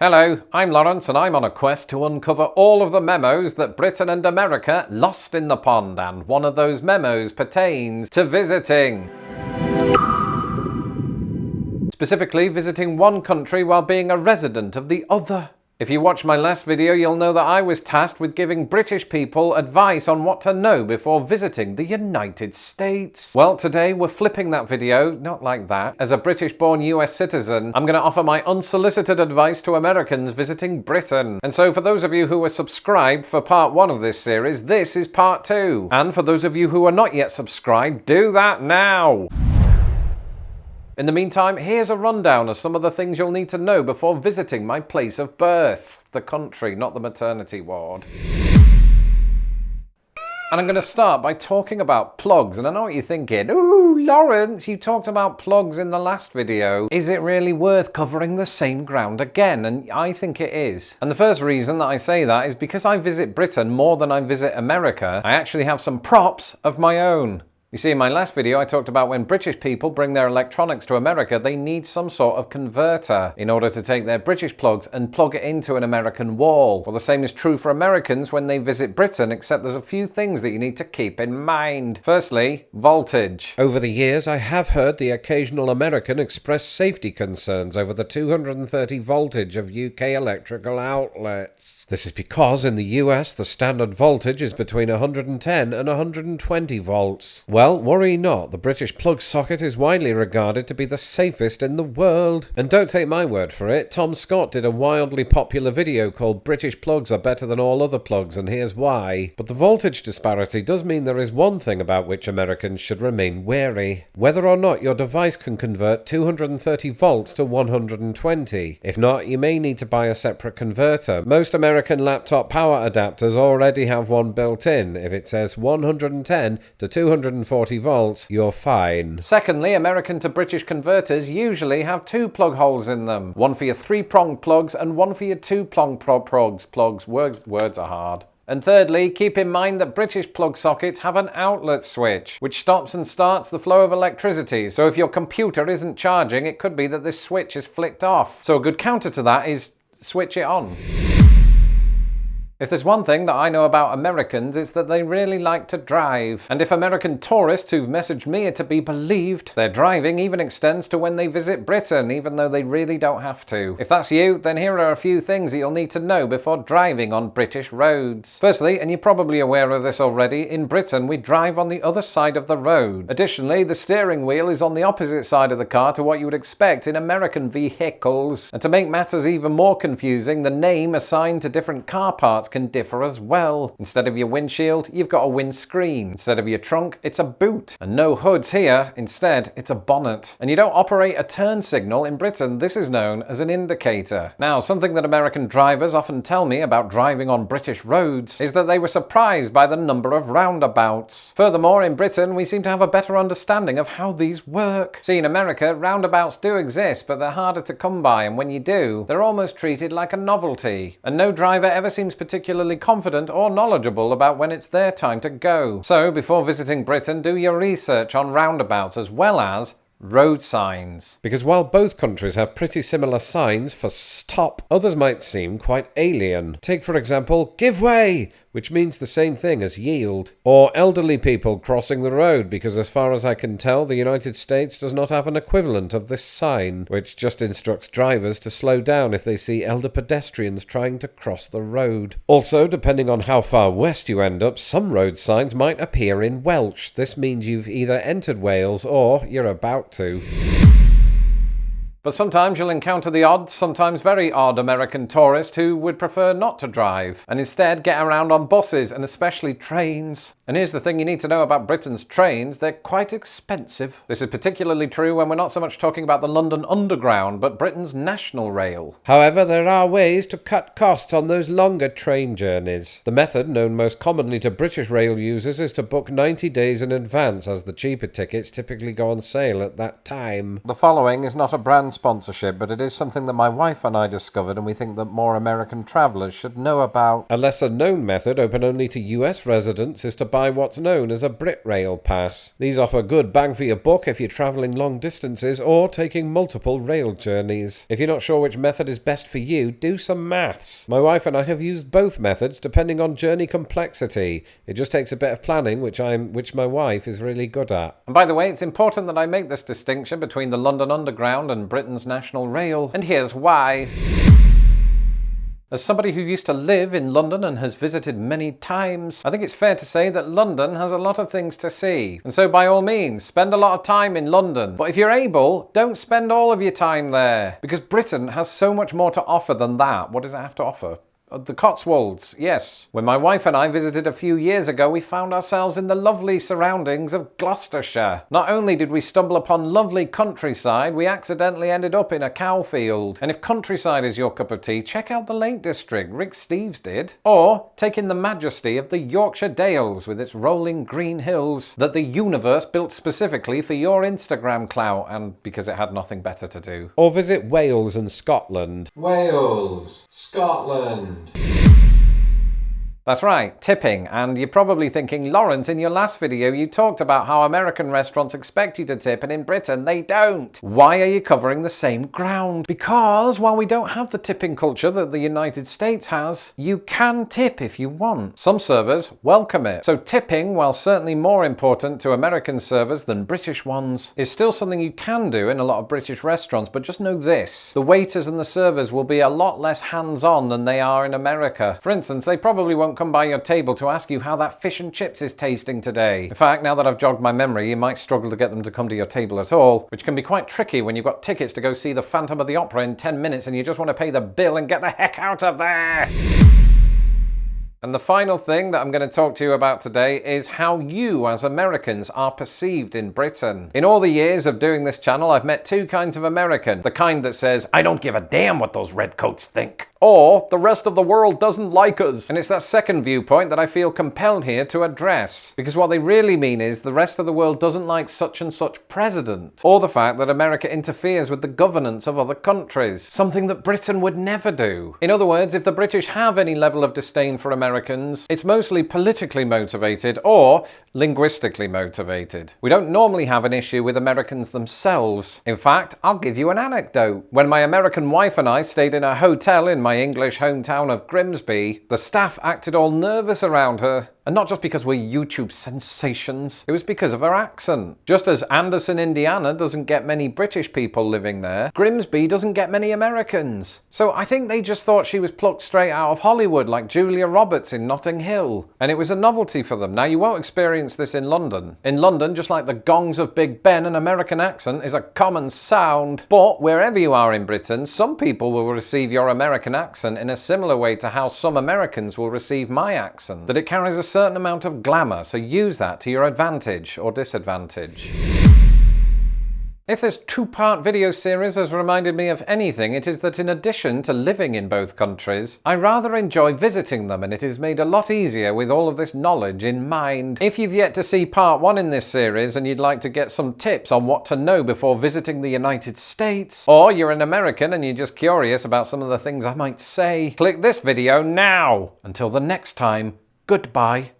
Hello, I'm Lawrence and I'm on a quest to uncover all of the memos that Britain and America lost in the pond, and one of those memos pertains to visiting. Specifically, visiting one country while being a resident of the other. If you watched my last video, you'll know that I was tasked with giving British people advice on what to know before visiting the United States. Well, today we're flipping that video, not like that. As a British-born US citizen, I'm going to offer my unsolicited advice to Americans visiting Britain. And so for those of you who are subscribed for part 1 of this series, this is part 2. And for those of you who are not yet subscribed, do that now! In the meantime, here's a rundown of some of the things you'll need to know before visiting my place of birth. The country, not the maternity ward. And I'm going to start by talking about plugs. And I know what you're thinking. Ooh, Lawrence, you talked about plugs in the last video. Is it really worth covering the same ground again? And I think it is. And the first reason that I say that is because I visit Britain more than I visit America. I actually have some props of my own. You see, in my last video I talked about when British people bring their electronics to America, they need some sort of converter in order to take their British plugs and plug it into an American wall. Well, the same is true for Americans when they visit Britain, except there's a few things that you need to keep in mind. Firstly, voltage. Over the years, I have heard the occasional American express safety concerns over the 230 voltage of UK electrical outlets. This is because in the US, the standard voltage is between 110 and 120 volts. Well, worry not, the British plug socket is widely regarded to be the safest in the world. And don't take my word for it, Tom Scott did a wildly popular video called British Plugs Are Better Than All Other Plugs, and here's why. But the voltage disparity does mean there is one thing about which Americans should remain wary. Whether or not your device can convert 230 volts to 120. If not, you may need to buy a separate converter. Most American laptop power adapters already have one built in. If it says 110 to 240 volts, you're fine. Secondly, American to British converters usually have 2 plug holes in them. One for your 3-prong plugs and one for your 2-prong plugs. Words are hard. And thirdly, keep in mind that British plug sockets have an outlet switch, which stops and starts the flow of electricity. So if your computer isn't charging, it could be that this switch is flicked off. So a good counter to that is switch it on. If there's one thing that I know about Americans, it's that they really like to drive. And if American tourists who've messaged me are to be believed, their driving even extends to when they visit Britain, even though they really don't have to. If that's you, then here are a few things that you'll need to know before driving on British roads. Firstly, and you're probably aware of this already, in Britain we drive on the other side of the road. Additionally, the steering wheel is on the opposite side of the car to what you would expect in American vehicles. And to make matters even more confusing, the name assigned to different car parts can differ as well. Instead of your windshield, you've got a windscreen. Instead of your trunk, it's a boot. And no hoods here, instead, it's a bonnet. And you don't operate a turn signal. In Britain, this is known as an indicator. Now, something that American drivers often tell me about driving on British roads is that they were surprised by the number of roundabouts. Furthermore, in Britain, we seem to have a better understanding of how these work. See, in America, roundabouts do exist, but they're harder to come by, and when you do, they're almost treated like a novelty. And no driver ever seems particularly confident or knowledgeable about when it's their time to go. So, before visiting Britain, do your research on roundabouts as well as road signs. Because while both countries have pretty similar signs for stop, others might seem quite alien. Take, for example, give way, which means the same thing as yield. Or elderly people crossing the road, because as far as I can tell, the United States does not have an equivalent of this sign, which just instructs drivers to slow down if they see elder pedestrians trying to cross the road. Also, depending on how far west you end up, some road signs might appear in Welsh. This means you've either entered Wales or you're about to. But sometimes you'll encounter the odd, sometimes very odd American tourist who would prefer not to drive and instead get around on buses and especially trains. And here's the thing you need to know about Britain's trains, they're quite expensive. This is particularly true when we're not so much talking about the London Underground, but Britain's National Rail. However, there are ways to cut costs on those longer train journeys. The method known most commonly to British rail users is to book 90 days in advance, as the cheaper tickets typically go on sale at that time. The following is not a brand sponsorship, but it is something that my wife and I discovered, and we think that more American travellers should know about. A lesser known method, open only to US residents, is to buy what's known as a BritRail pass. These offer good bang for your buck if you're travelling long distances or taking multiple rail journeys. If you're not sure which method is best for you, do some maths. My wife and I have used both methods depending on journey complexity. It just takes a bit of planning, which my wife is really good at. And by the way, it's important that I make this distinction between the London Underground and Britain's National Rail, and here's why. As somebody who used to live in London and has visited many times, I think it's fair to say that London has a lot of things to see. And so by all means, spend a lot of time in London. But if you're able, don't spend all of your time there. Because Britain has so much more to offer than that. What does it have to offer? The Cotswolds, yes. When my wife and I visited a few years ago, we found ourselves in the lovely surroundings of Gloucestershire. Not only did we stumble upon lovely countryside, we accidentally ended up in a cow field. And if countryside is your cup of tea, check out the Lake District, Rick Steves did. Or take in the majesty of the Yorkshire Dales with its rolling green hills that the universe built specifically for your Instagram clout and because it had nothing better to do. Or visit Wales and Scotland. Wales, Scotland. That's right, tipping. And you're probably thinking, Lawrence, in your last video you talked about how American restaurants expect you to tip and in Britain they don't. Why are you covering the same ground? Because while we don't have the tipping culture that the United States has, you can tip if you want. Some servers welcome it. So tipping, while certainly more important to American servers than British ones, is still something you can do in a lot of British restaurants, but just know this. The waiters and the servers will be a lot less hands-on than they are in America. For instance, they probably won't come by your table to ask you how that fish and chips is tasting today. In fact, now that I've jogged my memory, you might struggle to get them to come to your table at all, which can be quite tricky when you've got tickets to go see the Phantom of the Opera in 10 minutes and you just want to pay the bill and get the heck out of there. And the final thing that I'm going to talk to you about today is how you as Americans are perceived in Britain. In all the years of doing this channel, I've met two kinds of American. The kind that says, I don't give a damn what those redcoats think. Or, the rest of the world doesn't like us. And it's that second viewpoint that I feel compelled here to address. Because what they really mean is the rest of the world doesn't like such and such president. Or the fact that America interferes with the governance of other countries. Something that Britain would never do. In other words, if the British have any level of disdain for Americans, it's mostly politically motivated or linguistically motivated. We don't normally have an issue with Americans themselves. In fact, I'll give you an anecdote. When my American wife and I stayed in a hotel in my English hometown of Grimsby, the staff acted all nervous around her. And not just because we're YouTube sensations, it was because of her accent. Just as Anderson, Indiana doesn't get many British people living there, Grimsby doesn't get many Americans. So I think they just thought she was plucked straight out of Hollywood like Julia Roberts in Notting Hill. And it was a novelty for them. Now you won't experience this in London. In London, just like the gongs of Big Ben, an American accent is a common sound. But wherever you are in Britain, some people will receive your American accent in a similar way to how some Americans will receive my accent. That it carries a certain amount of glamour, so use that to your advantage or disadvantage. If this two-part video series has reminded me of anything, it is that in addition to living in both countries, I rather enjoy visiting them, and it is made a lot easier with all of this knowledge in mind. If you've yet to see part 1 in this series and you'd like to get some tips on what to know before visiting the United States, or you're an American and you're just curious about some of the things I might say, click this video now. Until the next time, goodbye.